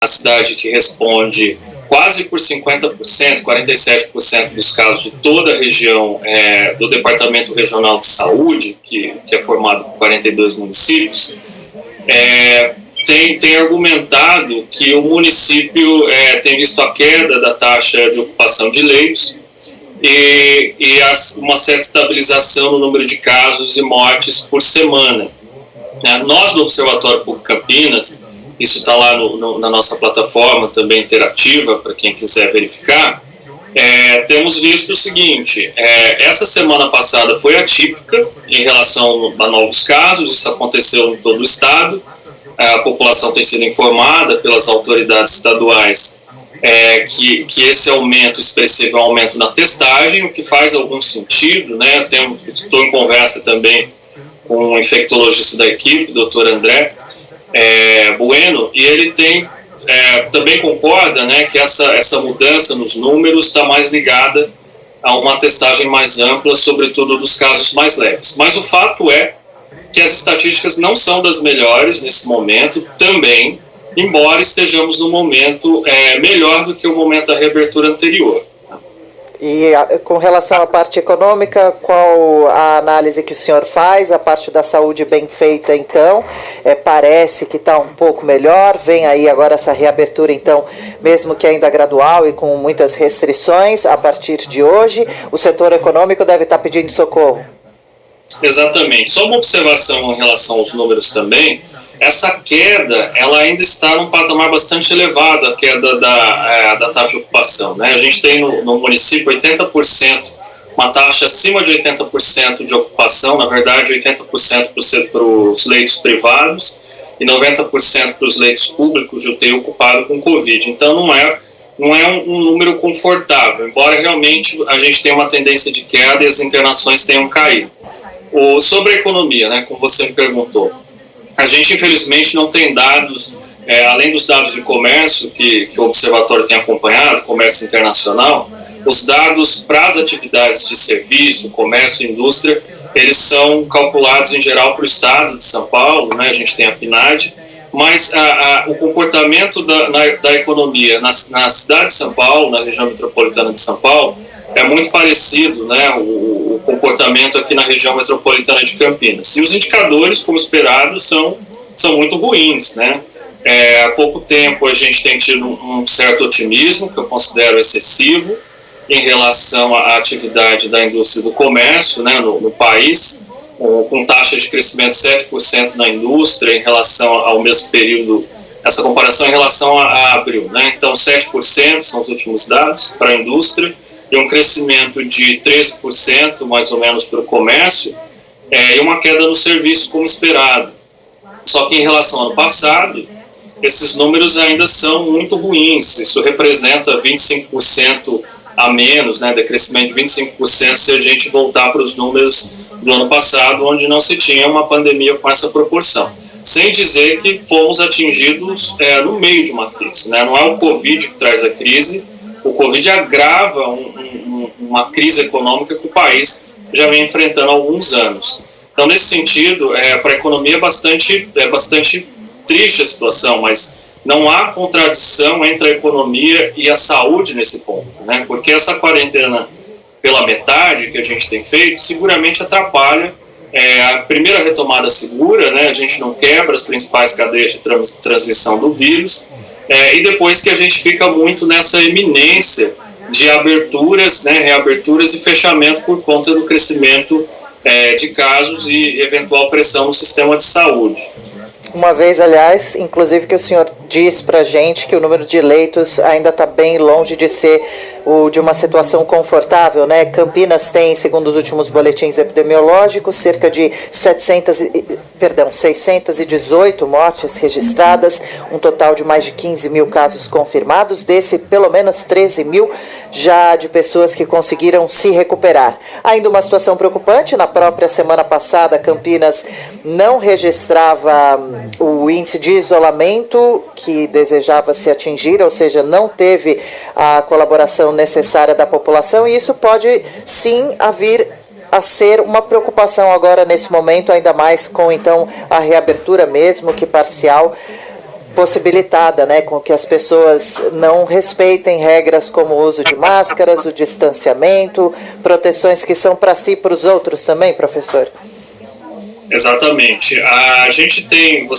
cidade que responde quase por 50%, 47% dos casos de toda a região do Departamento Regional de Saúde, que é formado por 42 municípios, tem argumentado que o município tem visto a queda da taxa de ocupação de leitos e uma certa estabilização no número de casos e mortes por semana. Nós, do Observatório Público Campinas, isso está lá na nossa plataforma, também interativa, para quem quiser verificar, temos visto o seguinte: essa semana passada foi atípica em relação a novos casos, isso aconteceu em todo o estado, a população tem sido informada pelas autoridades estaduais que esse aumento expressivo é um aumento na testagem, o que faz algum sentido, né? Estou em conversa também com um infectologista da equipe, o Dr. André Bueno, e ele também concorda, né, que essa mudança nos números está mais ligada a uma testagem mais ampla, sobretudo dos casos mais leves. Mas o fato é que as estatísticas não são das melhores nesse momento, também, embora estejamos num momento melhor do que o momento da reabertura anterior. E com relação à parte econômica, qual a análise que o senhor faz? A parte da saúde bem feita, então, parece que está um pouco melhor, vem aí agora essa reabertura, então, mesmo que ainda gradual e com muitas restrições, a partir de hoje, o setor econômico deve estar pedindo socorro. Exatamente. Só uma observação em relação aos números também, essa queda, ela ainda está num patamar bastante elevado, a queda da taxa de ocupação, né? A gente tem no município 80%, uma taxa acima de 80% de ocupação, na verdade 80% para os leitos privados e 90% para os leitos públicos de UTI ocupado com Covid. Então não é um número confortável, embora realmente a gente tenha uma tendência de queda e as internações tenham caído. Sobre a economia, né, como você me perguntou, a gente infelizmente não tem dados, além dos dados de comércio que o Observatório tem acompanhado, comércio internacional, os dados para as atividades de serviço, comércio e indústria, eles são calculados em geral para o estado de São Paulo, né, a gente tem a PNAD, mas o comportamento da economia na cidade de São Paulo, na região metropolitana de São Paulo, é muito parecido, né, o comportamento aqui na região metropolitana de Campinas. E os indicadores, como esperado, são muito ruins, né? Há pouco tempo a gente tem tido um certo otimismo, que eu considero excessivo, em relação à atividade da indústria e do comércio, né, no país, com taxa de crescimento de 7% na indústria em relação ao mesmo período, essa comparação em relação a abril, né? Então 7% são os últimos dados para a indústria, e um crescimento de 13% mais ou menos para o comércio, e uma queda no serviço como esperado. Só que em relação ao ano passado, esses números ainda são muito ruins, isso representa 25% a menos, né, decrescimento de 25% se a gente voltar para os números do ano passado, onde não se tinha uma pandemia com essa proporção. Sem dizer que fomos atingidos no meio de uma crise, né? Não é o Covid que traz a crise, o Covid agrava uma crise econômica que o país já vem enfrentando há alguns anos. Então, nesse sentido, para a economia é bastante triste a situação, mas não há contradição entre a economia e a saúde nesse ponto, né? Porque essa quarentena pela metade que a gente tem feito seguramente atrapalha a primeira retomada segura, né? A gente não quebra as principais cadeias de transmissão do vírus, e depois que a gente fica muito nessa iminência de aberturas, né, reaberturas e fechamento por conta do crescimento de casos e eventual pressão no sistema de saúde. Uma vez, aliás, inclusive que o senhor diz para a gente que o número de leitos ainda está bem longe de ser de uma situação confortável, né? Campinas tem, segundo os últimos boletins epidemiológicos, cerca de 618 mortes registradas, um total de mais de 15 mil casos confirmados, desse pelo menos 13 mil já de pessoas que conseguiram se recuperar. Ainda uma situação preocupante, na própria semana passada, Campinas não registrava o índice de isolamento que desejava se atingir, ou seja, não teve a colaboração necessária da população, e isso pode sim vir a ser uma preocupação agora nesse momento, ainda mais com então a reabertura mesmo que parcial possibilitada, né, com que as pessoas não respeitem regras como o uso de máscaras, o distanciamento, proteções que são para si e para os outros também, professor? Exatamente. A gente tem,